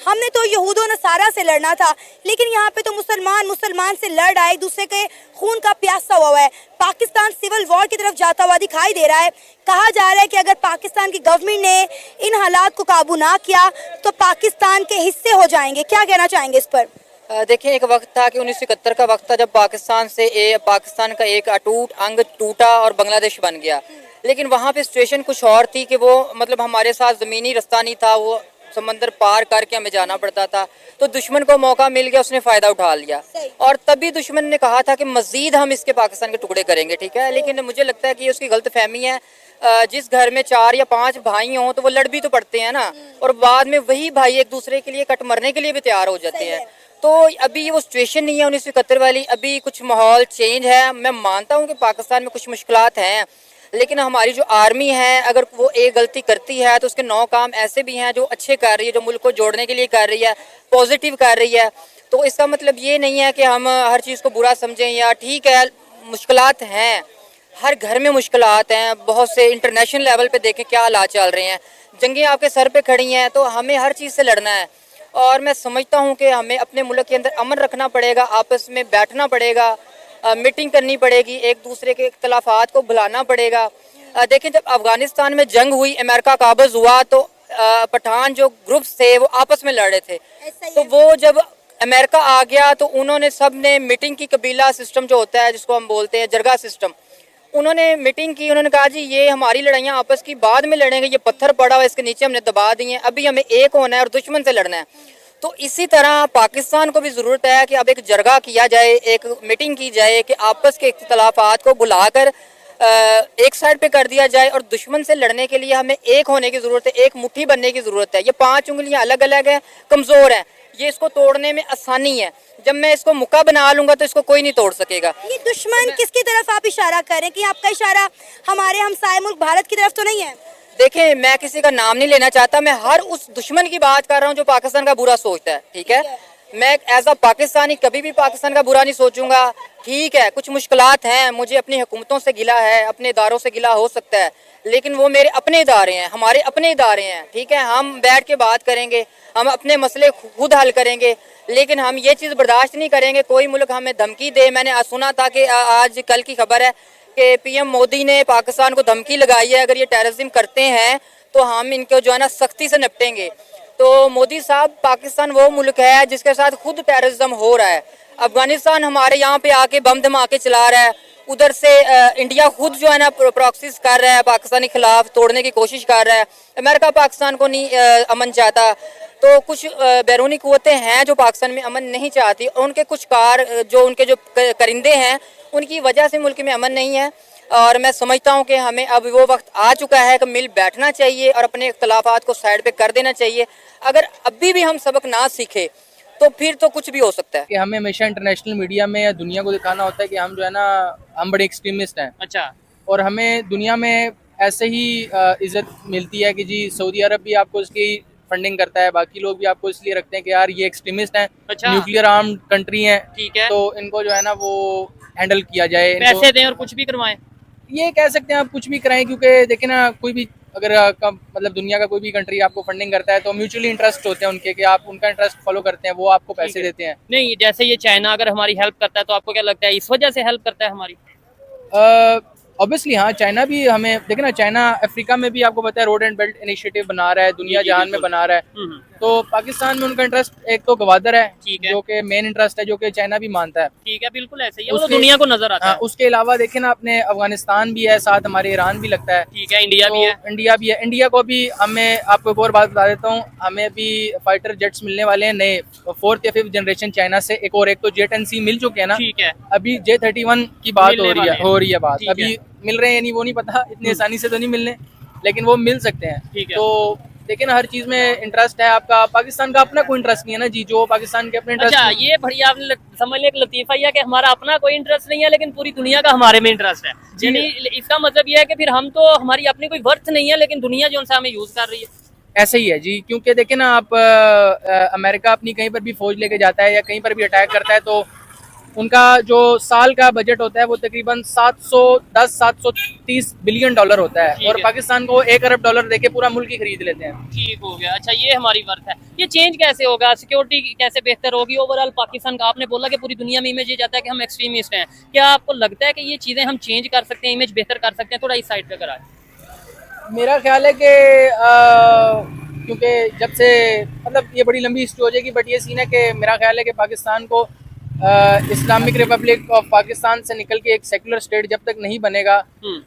हमने तो यहूदो नसारा से लड़ना था, लेकिन यहाँ पे तो मुसलमान मुसलमान से लड़ रहा है, एक दूसरे के खून का प्यासा हुआ है। पाकिस्तान सिविल वॉर की तरफ जाता हुआ दिखाई दे रहा है। कहा जा रहा है कि अगर पाकिस्तान की गवर्नमेंट ने इन हालात को काबू ना किया तो पाकिस्तान के हिस्से हो जाएंगे। क्या कहना चाहेंगे इस पर? देखिए, एक वक्त था कि 1971 का वक्त था जब पाकिस्तान का एक अटूट अंग टूटा और बांग्लादेश बन गया। लेकिन वहाँ पे सिचुएशन कुछ और थी कि वो मतलब हमारे साथ ज़मीनी रास्ता नहीं था, वो समंदर पार करके हमें जाना पड़ता था। तो दुश्मन को मौका मिल गया, उसने फ़ायदा उठा लिया और तभी दुश्मन ने कहा था कि मज़ीद हम इसके पाकिस्तान के टुकड़े करेंगे। ठीक है, लेकिन मुझे लगता है कि उसकी गलत फहमी है। जिस घर में 4 या 5 भाई हों तो वो लड़ भी तो पड़ते हैं ना, और बाद में वही भाई एक दूसरे के लिए कट मरने के लिए भी तैयार हो जाते हैं। तो अभी वो सिचुएशन नहीं है 1971 वाली, अभी कुछ माहौल चेंज है। मैं मानता हूँ कि पाकिस्तान में कुछ मुश्किलात हैं, लेकिन हमारी जो आर्मी है अगर वो एक गलती करती है तो उसके 9 काम ऐसे भी हैं जो अच्छे कर रही है, जो मुल्क को जोड़ने के लिए कर रही है, पॉजिटिव कर रही है। तो इसका मतलब ये नहीं है कि हम हर चीज़ को बुरा समझें या ठीक है, मुश्किलात हैं, हर घर में मुश्किलात हैं। बहुत से इंटरनेशनल लेवल पे देखें क्या हालात चल रहे हैं, जंगें आपके सर पे खड़ी हैं, तो हमें हर चीज़ से लड़ना है। और मैं समझता हूँ कि हमें अपने मुल्क के अंदर अमन रखना पड़ेगा, आपस में बैठना पड़ेगा, मीटिंग करनी पड़ेगी, एक दूसरे के इख्तलाफात को भुलाना पड़ेगा। देखें, जब अफ़गानिस्तान में जंग हुई, अमेरिका काबज़ हुआ, तो पठान जो ग्रुप्स थे वो आपस में लड़ रहे थे। तो वो जब अमेरिका आ गया तो उन्होंने सब ने मीटिंग की, कबीला सिस्टम जो होता है जिसको हम बोलते हैं जरगा सिस्टम, उन्होंने मीटिंग की। उन्होंने कहा जी ये हमारी लड़ाइयाँ आपस की बाद में लड़ेंगे, ये पत्थर पड़ा हुआ इसके नीचे हमने दबा दिए हैं, अभी हमें एक होना है और दुश्मन से लड़ना है। तो इसी तरह पाकिस्तान को भी ज़रूरत है कि अब एक जरगा किया जाए, एक मीटिंग की जाए कि आपस के इख्तिलाफात को भुलाकर एक साइड पे कर दिया जाए, और दुश्मन से लड़ने के लिए हमें एक होने की ज़रूरत है, एक मुट्ठी बनने की ज़रूरत है। ये 5 उंगलियां अलग अलग हैं, कमज़ोर हैं, ये इसको तोड़ने में आसानी है। जब मैं इसको मुक्का बना लूंगा तो इसको कोई नहीं तोड़ सकेगा। ये दुश्मन किसकी तरफ आप इशारा करें कि आपका इशारा हमारे हमसाये मुल्क भारत की तरफ तो नहीं है? देखें, मैं किसी का नाम नहीं लेना चाहता, मैं हर उस दुश्मन की बात कर रहा हूँ जो पाकिस्तान का बुरा सोचता है। ठीक है, मैं एज अ पाकिस्तानी कभी भी पाकिस्तान का बुरा नहीं सोचूंगा। ठीक है, कुछ मुश्किलात हैं, मुझे अपनी हुकूमतों से गिला है, अपने इदारों से गिला हो सकता है, लेकिन वो मेरे अपने इदारे हैं, हमारे अपने इदारे हैं। ठीक है, हम बैठ के बात करेंगे, हम अपने मसले खुद हल करेंगे, लेकिन हम ये चीज़ बर्दाश्त नहीं करेंगे कोई मुल्क हमें धमकी दे। मैंने सुना था कि आज कल की खबर है कि पीएम मोदी ने पाकिस्तान को धमकी लगाई है, अगर ये टेररिज्म करते हैं तो हम इनको जो है ना सख्ती से निपटेंगे। तो मोदी साहब, पाकिस्तान वो मुल्क है जिसके साथ खुद टेररिज्म हो रहा है। अफगानिस्तान हमारे यहाँ पे आके बम धमाके चला रहा है, उधर से इंडिया खुद जो है ना प्रॉक्सीज कर रहा है, पाकिस्तान के खिलाफ तोड़ने की कोशिश कर रहा है। अमेरिका पाकिस्तान को नहीं अमन चाहता। तो कुछ बैरूनी कुव्वतें हैं जो पाकिस्तान में अमन नहीं चाहती, और उनके कुछ उनके जो करिंदे हैं उनकी वजह से मुल्क में अमन नहीं है। और मैं समझता हूँ कि हमें अब वो वक्त आ चुका है कि मिल बैठना चाहिए और अपने इख्तलाफात को साइड पे कर देना चाहिए। अगर अभी भी हम सबक ना सीखे तो फिर तो कुछ भी हो सकता है। कि हमें हमेशा इंटरनेशनल मीडिया में या दुनिया को दिखाना होता है कि हम जो है ना, हम बड़े एक्सट्रीमिस्ट हैं। अच्छा, और हमें दुनिया में ऐसे ही इज्जत मिलती है कि जी सऊदी अरब भी आपको इसकी फंडिंग करता है, बाकी लोग भी आपको इसलिए रखते हैं कि यार ये एक्सट्रीमिस्ट हैं, अच्छा, न्यूक्लियर आर्म्ड कंट्री हैं, ठीक है, तो इनको जो है ना वो हैंडल किया जाए, पैसे दें और कुछ भी करवाएं। ये कह सकते हैं आप कुछ भी कराएं, क्योंकि देखें ना, कोई भी अगर मतलब दुनिया का कोई भी कंट्री आपको फंडिंग करता है तो म्यूचुअली इंटरेस्ट होते हैं उनके, कि आप उनका इंटरेस्ट फॉलो करते हैं, वो आपको पैसे देते हैं। नहीं, जैसे ये चाइना अगर हमारी हेल्प करता है तो आपको क्या लगता है इस वजह से हेल्प करता है हमारी? ऑब्वियसली हाँ, चाइना भी हमें, देखे ना, चाइना अफ्रीका में भी आपको पता है रोड एंड बेल्ट इनिशिएटिव बना रहा है, दुनिया जहान में बना रहा है। तो पाकिस्तान में उनका इंटरेस्ट एक तो गवादर है, जो कि मेन इंटरेस्ट है, जो कि चाइना भी मानता है। ठीक है, बिल्कुल ऐसे ही है, वो तो दुनिया को नजर आता है। उसके अलावा देखें ना, अपने अफगानिस्तान भी है, साथ हमारे ईरान भी लगता है। ठीक है, इंडिया भी है। इंडिया भी है। इंडिया को भी हमें, आपको एक और बात बता देता हूँ, हमें भी फाइटर जेट्स मिलने वाले हैं नए, 4th या 5th जनरेशन चाइना से। एक तो J-10C मिल चुके हैं ना। ठीक है, अभी J-31 की बात हो रही है बात, अभी मिल रहे हैं यानी वो नहीं पता, इतनी आसानी से तो नहीं मिलने, लेकिन वो मिल सकते हैं। ठीक है। तो देखिए ना, हर चीज में इंटरेस्ट है आपका। पाकिस्तान का अपना कोई इंटरेस्ट नहीं है ना जी, जो पाकिस्तान के अपने इंटरेस्ट। अच्छा, ये बढ़िया आपने समझ लिया, एक लतीफा ही है कि हमारा अपना कोई इंटरेस्ट नहीं है, लेकिन पूरी दुनिया का हमारे में इंटरेस्ट है। यानी इसका मतलब ये है कि फिर हम तो, हमारी अपनी कोई वर्थ नहीं है, लेकिन दुनिया जो हमें यूज कर रही है। ऐसे ही है जी, क्योंकि देखे ना आप, अमेरिका अपनी कहीं पर भी फौज लेके जाता है या कहीं पर भी अटैक करता है तो उनका जो साल का बजट होता है वो तकरीबन 730 बिलियन डॉलर होता है, ठीक और है। पाकिस्तान को $1 अरब देके पूरा मुल्क ही खरीद लेते हैं। ठीक हो गया। अच्छा, ये हमारी वर्थ है। ये चेंज कैसे होगा, सिक्योरिटी कैसे बेहतर होगी ओवरऑल पाकिस्तान का? आपने बोला कि पूरी दुनिया में इमेज ये जाता है कि हम एक्सट्रीमिस्ट हैं, क्या आपको लगता है कि ये चीज़ें हम चेंज कर सकते हैं, इमेज बेहतर कर सकते हैं? थोड़ा इस साइड पे कराएं। मेरा ख्याल है कि क्योंकि जब से मतलब ये बड़ी लंबी हिस्ट्री हो जाएगी, बट ये सीन है कि मेरा ख्याल है कि पाकिस्तान को इस्लामिक रिपब्लिक ऑफ पाकिस्तान से निकल के एक सेकुलर स्टेट जब तक नहीं बनेगा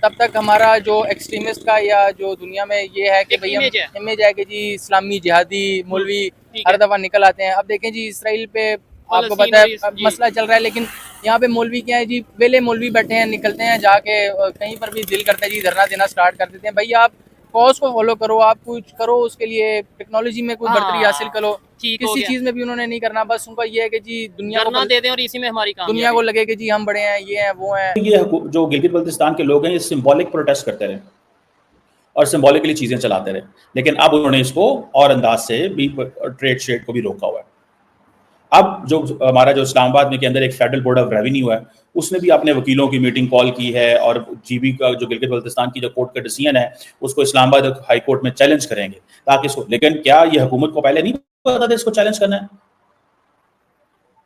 तब तक हमारा जो एक्सट्रीमिस्ट का या जो दुनिया में ये है कि एक भाई हम image है। इमेज है कि जी इस्लामी जिहादी मौलवी ठीक है। हर दफ़ा निकल आते हैं। अब देखें जी इसराइल पे आपको फलस्तीन पता है और जी। मसला चल रहा है, लेकिन यहाँ पे मौलवी क्या है जी, वेले मौलवी बैठे हैं, निकलते हैं जाके कहीं पर भी दिल करता है जी धरना देना स्टार्ट कर देते हैं। भाई आप कॉज को फॉलो करो, आप कुछ करो उसके लिए, टेक्नोलॉजी में कोई बढ़तरी हासिल करो। ठीक हो किसी गया। चीज में भी उन्होंने नहीं करना, बस उनका ये है कि जी दुनिया धरना को दे दें और इसी में हमारी दुनिया को लगे कि जी हम बड़े हैं, ये हैं वो हैं। ये जो गिलगित बल्तिस्तान के लोग हैं ये सिंबॉलिक प्रोटेस्ट करते रहे और सिंबॉलिकली चीजें चलाते रहे, लेकिन अब उन्होंने इसको और अंदाज से भी ट्रेड शेड को भी रोका हुआ है। अब जो हमारा जो इस्लामाबाद में के अंदर एक फेडरल बोर्ड ऑफ रेवेन्यू है, उसने भी अपने वकीलों की मीटिंग कॉल की है और जीबी का जो गिलगित बल्तिस्तान की जो कोर्ट का डिसीजन है उसको इस्लामाबाद हाई कोर्ट में चैलेंज करेंगे ताकि इसको, लेकिन क्या ये हुकूमत को पहले नहीं पता था इसको चैलेंज करना है?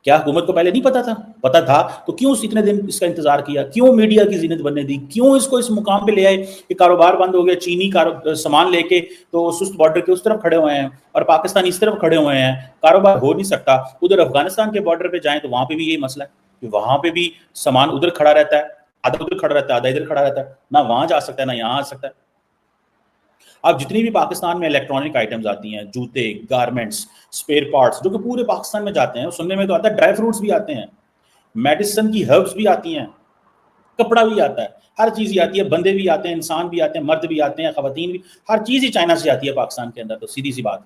क्या हुकूमत को पहले नहीं पता था? पता था तो क्यों इतने दिन इसका इंतजार किया? क्यों मीडिया की जीनत बनने दी? क्यों इसको इस मुकाम पे ले आए कि कारोबार बंद हो गया, चीनी सामान लेके तो सुस्त बॉर्डर के उस तरफ खड़े हुए हैं और पाकिस्तान इस तरफ खड़े हुए हैं, कारोबार हो नहीं सकता। उधर अफगानिस्तान के बॉर्डर पे जाएं तो वहां पे भी यही मसला है कि वहां पे भी सामान उधर खड़ा रहता है, आधा उधर खड़ा रहता है, आधा इधर खड़ा रहता है, ना वहां जा सकता है ना यहाँ आ सकता है। अब जितनी भी पाकिस्तान में इलेक्ट्रॉनिक आइटम्स आती हैं, जूते, गारमेंट्स, स्पेयर पार्ट्स, जो कि पूरे पाकिस्तान में जाते हैं, सुनने में तो आता है ड्राई फ्रूट्स भी आते हैं, मेडिसिन की हर्ब्स भी आती हैं, कपड़ा भी आता है, हर चीज़ ही आती है, बंदे भी आते हैं, इंसान भी आते हैं, मर्द भी आते हैं, खवातीन भी, हर चीज़ ही चाइना से आती है पाकिस्तान के अंदर। तो सीधी सी बात,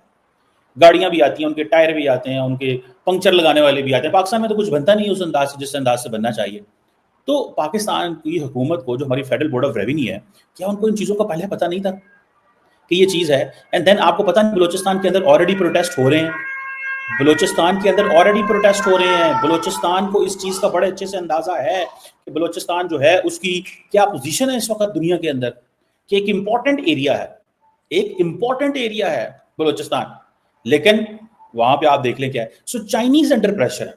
गाड़ियाँ भी आती हैं, उनके टायर भी आते हैं, उनके पंक्चर लगाने वाले भी आते हैं। पाकिस्तान में तो कुछ बनता नहीं उस अंदाज से जिस अंदाज से बनना चाहिए। तो पाकिस्तान की हुकूमत को, जो हमारी फेडरल बोर्ड ऑफ रेवेन्यू है, क्या उनको इन चीज़ों का पहले पता नहीं था कि ये चीज़ है? एंड देन आपको पता नहीं बलूचिस्तान के अंदर ऑलरेडी प्रोटेस्ट हो रहे हैं, बलूचिस्तान के अंदर ऑलरेडी प्रोटेस्ट हो रहे हैं। बलूचिस्तान को इस चीज़ का बड़े अच्छे से अंदाज़ा है कि बलूचिस्तान जो है उसकी क्या पोजीशन है इस वक्त दुनिया के अंदर, कि एक इम्पॉर्टेंट एरिया है, एक इम्पॉर्टेंट एरिया है बलूचिस्तान, लेकिन वहां पे आप देख लें क्या है। सो चाइनीज अंडर प्रेशर है,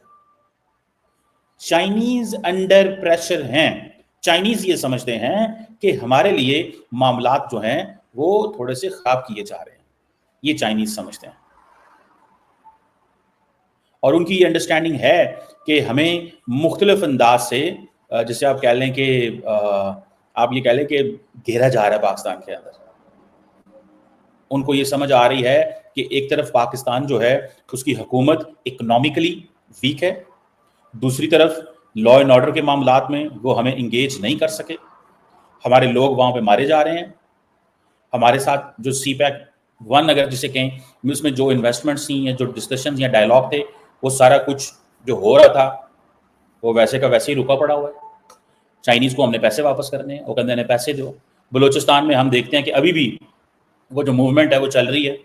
चाइनीज अंडर प्रेशर हैं। चाइनीज ये समझते हैं कि हमारे लिए मामलात जो हैं वो थोड़े से खराब किए जा रहे हैं, ये चाइनीज समझते हैं। और उनकी ये अंडरस्टैंडिंग है कि हमें मुख्तलिफ अंदाज से, जैसे आप कह लें कि आप ये कह लें कि घेरा जा रहा है पाकिस्तान के अंदर। उनको ये समझ आ रही है कि एक तरफ पाकिस्तान जो है उसकी हुकूमत इकोनॉमिकली वीक है, दूसरी तरफ लॉ एंड ऑर्डर के मामलात में वो हमें इंगेज नहीं कर सके, हमारे लोग वहाँ पे मारे जा रहे हैं। हमारे साथ जो CPEC-1 अगर जिसे कहें, उसमें जो इन्वेस्टमेंट्स थी या जो डिस्कशंस या डायलॉग थे, वो सारा कुछ जो हो रहा था वो वैसे का वैसे ही रुका पड़ा हुआ है। चाइनीज़ को हमने पैसे वापस करने हैं, वो कहते हैं पैसे दो। बलूचिस्तान में हम देखते हैं कि अभी भी वो जो मूवमेंट है वो चल रही है।